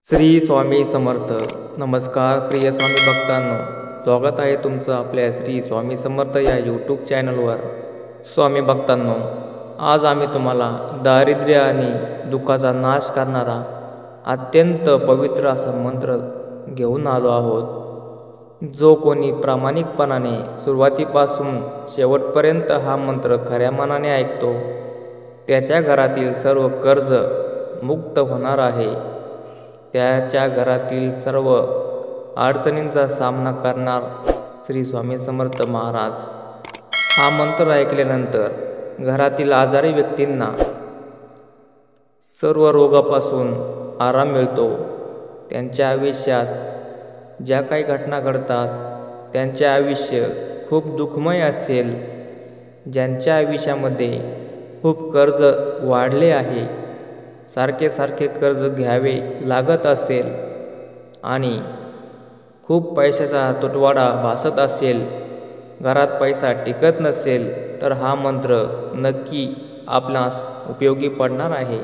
श्री स्वामी समर्थ. नमस्कार प्रिय स्वामी भक्तांनो, स्वागत आहे तुमचं आपल्या श्री स्वामी समर्थ या यूट्यूब चॅनलवर. स्वामी भक्तांनो, आज आम्ही तुम्हाला दारिद्र्य आणि दुःखाचा नाश करणारा अत्यंत पवित्र असा मंत्र घेऊन आलो आहोत. जो कोणी प्रामाणिकपणाने सुरुवातीपासून शेवटपर्यंत हा मंत्र खऱ्या मनाने ऐकतो, त्याच्या घरातील सर्व कर्ज मुक्त होणार आहे. त्याच्या घरातील सर्व अडचणींचा सामना करणार श्री स्वामी समर्थ महाराज. हा मंत्र ऐकल्यानंतर घरातील आजारी व्यक्तींना सर्व रोगापासून आराम मिळतो. त्यांच्या आयुष्यात ज्या काही घटना घडतात, त्यांचे आयुष्य खूप दुःखमय असेल, ज्यांच्या आयुष्यामध्ये खूप कर्ज वाढले आहे, सारखे कर्ज घ्यावे लागत असेल आणि खूप पैशाचा तुटवडा भासत असेल, घरात पैसा टिकत नसेल, तर हा मंत्र नक्की आपणास उपयोगी पडणार आहे.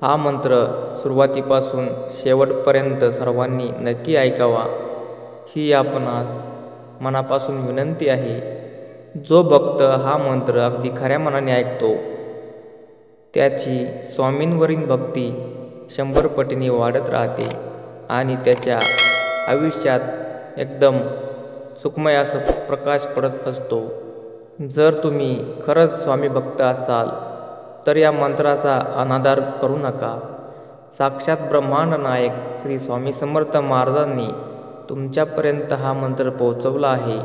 हा मंत्र सुरुवातीपासून शेवटपर्यंत सर्वांनी नक्की ऐकावा, ही आपणास मनापासून विनंती आहे. जो भक्त हा मंत्र अगदी खऱ्या मनाने ऐकतो, त्याची स्वामींवरील भक्ती 100 पटीने वाढत राहते आणि त्याच्या आयुष्यात एकदम सुखमय असं प्रकाश पडत असतो. जर तुम्ही खरंच स्वामी भक्त असाल तर या मंत्राचा अनादर करू नका. साक्षात ब्रह्मांड नायक श्री स्वामी समर्थ महाराजांनी तुमच्यापर्यंत हा मंत्र पोहोचवला आहे.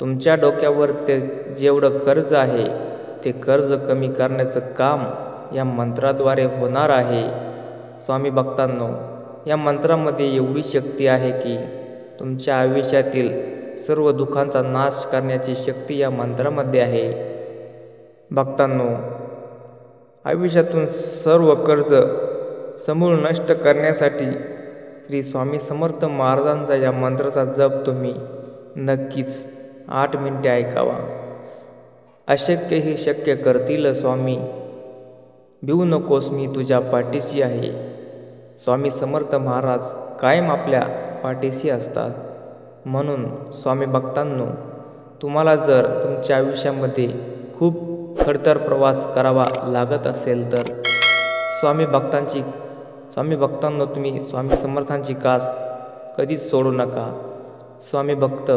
तुमच्या डोक्यावर ते जेवढं कर्ज आहे, ते कर्ज कमी करण्याचं काम या मंत्राद्वारे होणार आहे. स्वामी भक्तांनो, या मंत्रामध्ये एवढी शक्ती आहे की तुमच्या आयुष्यातील सर्व दुःखांचा नाश करण्याची शक्ती या मंत्रामध्ये आहे. भक्तांनो, आयुष्यातून सर्व कर्ज समूळ नष्ट करण्यासाठी श्री स्वामी समर्थ महाराजांचा या मंत्राचा जप तुम्ही नक्कीच 8 मिनिटे ऐकावा. अशक्य ही शक्य करतील स्वामी, भिवू नकोस मी तुझ्या पाठीशी आहे. स्वामी समर्थ महाराज कायम आपल्या पाठीशी असतात. म्हणून स्वामी भक्तांनो, तुम्हाला जर तुमच्या आयुष्यामध्ये खूप खडतर प्रवास करावा लागत असेल तर स्वामी भक्तांनो, तुम्ही स्वामी समर्थांची कास कधीच सोडू नका. स्वामी भक्त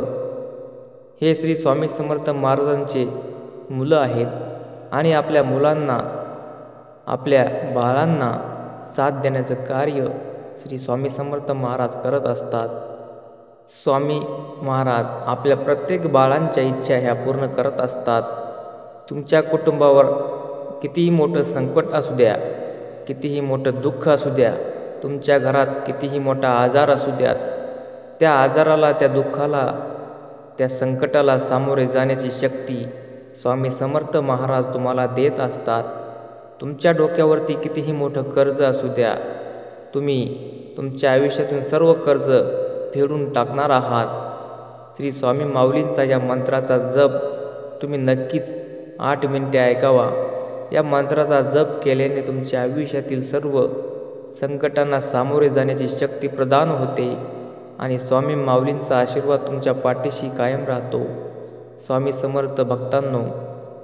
हे श्री स्वामी समर्थ महाराजांचे मुलं आहेत आणि आपल्या मुलांना, आपल्या बाळांना साथ देण्याचं कार्य श्री स्वामी समर्थ महाराज करत असतात. स्वामी महाराज आपल्या प्रत्येक बाळांच्या इच्छा ह्या पूर्ण करत असतात. तुमच्या कुटुंबावर कितीही मोठं संकट असू द्या, कितीही मोठं दुःख असू द्या, तुमच्या घरात कितीही मोठा आजार असू द्या, त्या आजाराला, त्या दुःखाला, त्या संकटाला सामोरे जाण्याची शक्ती स्वामी समर्थ महाराज तुम्हाला देत असतात. तुमच्या डोक्यावरती कितीही मोठं कर्ज असू द्या, तुम्ही तुमच्या आयुष्यातून सर्व कर्ज फेडून टाकणार आहात. श्री स्वामी माऊलींचा या मंत्राचा जप तुम्ही नक्कीच 8 मिनिटे ऐकावा. या मंत्राचा जप केल्याने तुमच्या आयुष्यातील सर्व संकटांना सामोरे जाण्याची शक्ती प्रदान होते आणि स्वामी माऊलींचा आशीर्वाद तुमच्या पाठीशी कायम राहतो. स्वामी समर्थ भक्तांनो,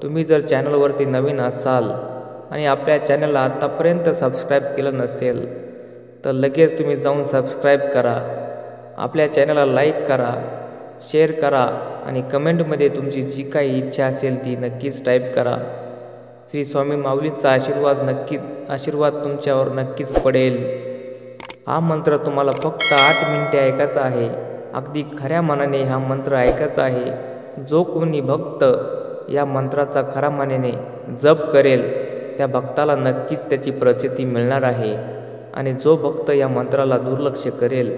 तुम्ही जर चॅनलवरती नवीन असाल आणि आपल्या चॅनलला आत्तापर्यंत सबस्क्राईब केलं नसेल तर लगेच तुम्ही जाऊन सबस्क्राईब करा. आपल्या चॅनलला लाईक करा, शेअर करा आणि कमेंटमध्ये तुमची जी काही इच्छा असेल ती नक्कीच टाईप करा. श्री स्वामी माऊलींचा आशीर्वाद तुमच्यावर नक्कीच पडेल. हा मंत्र तुम्हाला फक्त 8 मिनिटे ऐकायचा आहे. अगदी खऱ्या मनाने हा मंत्र ऐकायचा आहे. जो कोणी भक्त या मंत्राचा खऱ्या मनाने जप करेल, त्या भक्ताला नक्कीच त्याची प्रचिती मिळणार आहे. आणि जो भक्त या मंत्राला दुर्लक्ष करेल,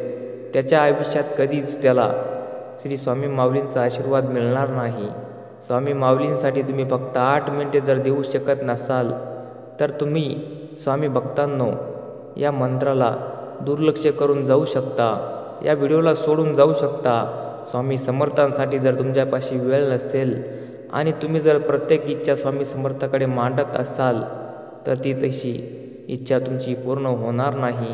त्याच्या आयुष्यात कधीच त्याला श्री स्वामी माऊलींचा आशीर्वाद मिळणार नाही. स्वामी माऊलींसाठी तुम्ही फक्त 8 मिनिटे जर देऊ शकत नसाल तर तुम्ही स्वामी भक्तांनो या मंत्राला दुर्लक्ष करून जाऊ शकता, या व्हिडिओला सोडून जाऊ शकता. स्वामी समर्थांसाठी जर तुमच्यापाशी वेळ नसेल आणि तुम्ही जर प्रत्येक इच्छा स्वामी समर्थाकडे मांडत असाल तर ती तशी इच्छा तुमची पूर्ण होणार नाही.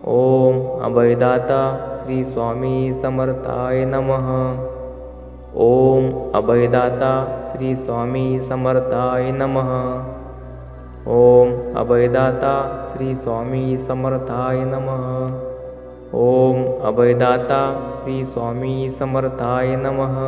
ओम अभयदाता श्री स्वामी समर्थाय नमः। ओम अभयदाता श्री स्वामी समर्थाय नमः। ओम अभयदाता श्री स्वामी समर्थाय नमः। ओम अभयदाता श्री स्वामी समर्थाय नमः।